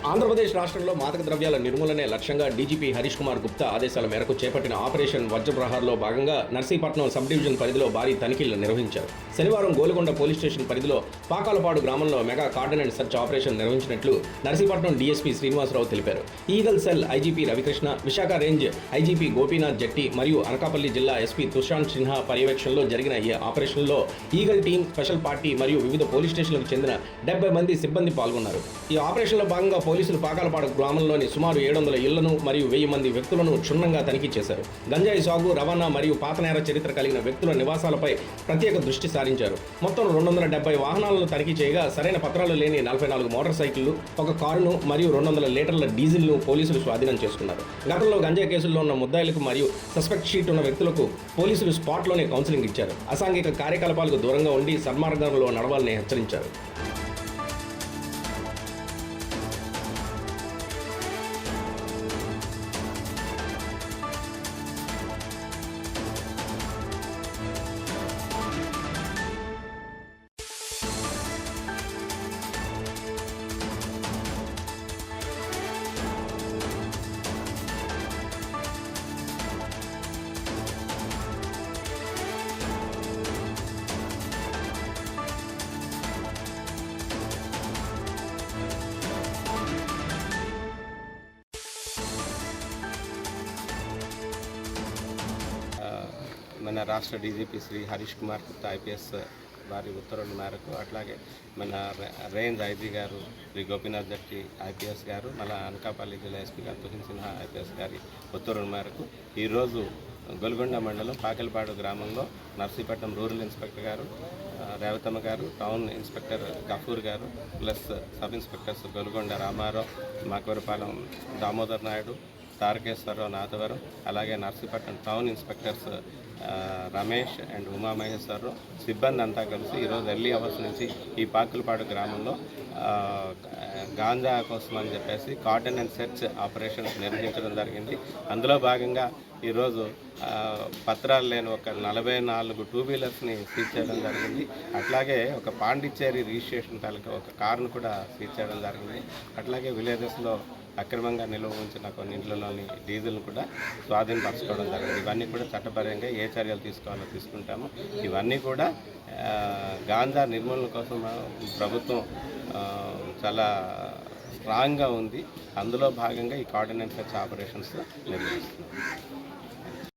ఆంధ్రప్రదేశ్ రాష్ట్రంలో మాదక ద్రవ్యాల నిర్మూలనే లక్ష్యంగా డీజీపీ హరీష్ కుమార్ గుప్తా ఆదేశాల మేరకు చేపట్టిన ఆపరేషన్ వజ్రప్రహార్లో భాగంగా నర్సీపట్నం సబ్ డివిజన్ పరిధిలో భారీ తనిఖీలు నిర్వహించారు. శనివారం గోలుగొండ పోలీస్ స్టేషన్ పరిధిలో పాకాలపాడు గ్రామంలో mega cordon and search operation నిర్వహించినట్లు నర్సీపట్నం డీఎస్పీ శ్రీనివాసరావు తెలిపారు. Eagle cell IGP Ravikrishna, Visakha range IGP Gopinath Jatti మరియు అనకాపల్లి జిల్లా ఎస్పీ తుషాంత్ సిన్హా పర్యవేక్షణలో జరిగిన ఈ ఆపరేషన్లో ఈగల్ టీం, స్పెషల్ పార్టీ మరియు వివిధ పోలీస్ స్టేషన్లకు చెందిన 70 మంది సిబ్బంది పాల్గొన్నారు. ఈ ఆపరేషన్లో భాగంగా పోలీసులు పాకాలపాడు గ్రామంలోని సుమారు 700 ఇళ్లను మరియు 1000 మంది వ్యక్తులను క్షుణ్ణంగా తనిఖీ చేశారు. గంజాయి సాగు, రవాణా మరియు పాతనేర చరిత్ర కలిగిన వ్యక్తుల నివాసాలపై ప్రత్యేక దృష్టి సారించారు. మొత్తం 270 వాహనాలను తనిఖీ చేయగా సరైన పత్రాలు లేని 44 మోటార్ సైకిళ్లు, ఒక కారును మరియు 200 లీటర్ల డీజిల్ను పోలీసులు స్వాధీనం చేసుకున్నారు. గతంలో గంజాయి కేసుల్లో ఉన్న ముద్దాయిలకు మరియు సస్పెక్ట్ షీట్ ఉన్న వ్యక్తులకు పోలీసులు స్పాట్లోనే కౌన్సిలింగ్ ఇచ్చారు. అసాంఘిక కార్యకలాపాలకు దూరంగా ఉండి సన్మార్గంలో నడవాలని హెచ్చరించారు. మన రాష్ట్ర డీజీపీ శ్రీ హరీష్ కుమార్ గుప్తా ఐపీఎస్ వారి ఉత్తర్వుల మేరకు, అట్లాగే మన రేంజ్ ఐజీ గారు శ్రీ గోపీనాథ్ జట్టి ఐపీఎస్ గారు, మన అనకాపల్లి జిల్లా ఎస్పీ గారు తుషాంత్ సిన్హా ఐపీఎస్ గారి ఉత్తర్వుల మేరకు ఈరోజు గొలుగొండ మండలం పాకెలపాడు గ్రామంలో నర్సీపట్నం రూరల్ ఇన్స్పెక్టర్ గారు రేవతమ్మ గారు, టౌన్ ఇన్స్పెక్టర్ గఫూర్ గారు, plus sub inspectors Golugonda Ramarao, Makavarapalem Damodar Naidu, Tarakeswararao Nathavaram, అలాగే Narsipatnam town inspectors Ramesh and Umamaheswararao సిబ్బంది అంతా కలిసి ఈరోజు ఎర్లీ అవర్స్ నుంచి ఈ పాకులపాడు గ్రామంలో గాంజా కోసం అని చెప్పేసి కార్డన్ అండ్ సెర్చ్ ఆపరేషన్స్ నిర్వహించడం జరిగింది. అందులో భాగంగా ఈరోజు పత్రాలు లేని ఒక 44 టూ వీలర్స్ని సీజ్ చేయడం జరిగింది. అట్లాగే ఒక పాండిచ్చేరి రిజిస్ట్రేషన్ తాలూకా ఒక కారును కూడా సీజ్ చేయడం జరిగింది. అట్లాగే విలేజెస్లో అక్రమంగా నిల్వ ఉంచిన కొన్ని ఇండ్లలోని డీజిల్ను కూడా స్వాధీనపరచుకోవడం జరిగింది. ఇవన్నీ కూడా చట్టపరంగా ఏ చర్యలు తీసుకోవాలో తీసుకుంటాము. ఇవన్నీ కూడా గాంజా నిర్మూలన కోసం ప్రభుత్వం చాలా స్ట్రాంగ్గా ఉంది. అందులో భాగంగా ఈ కార్డన్ అండ్ సెర్చ్ ఆపరేషన్స్ నిర్వహిస్తున్నాం.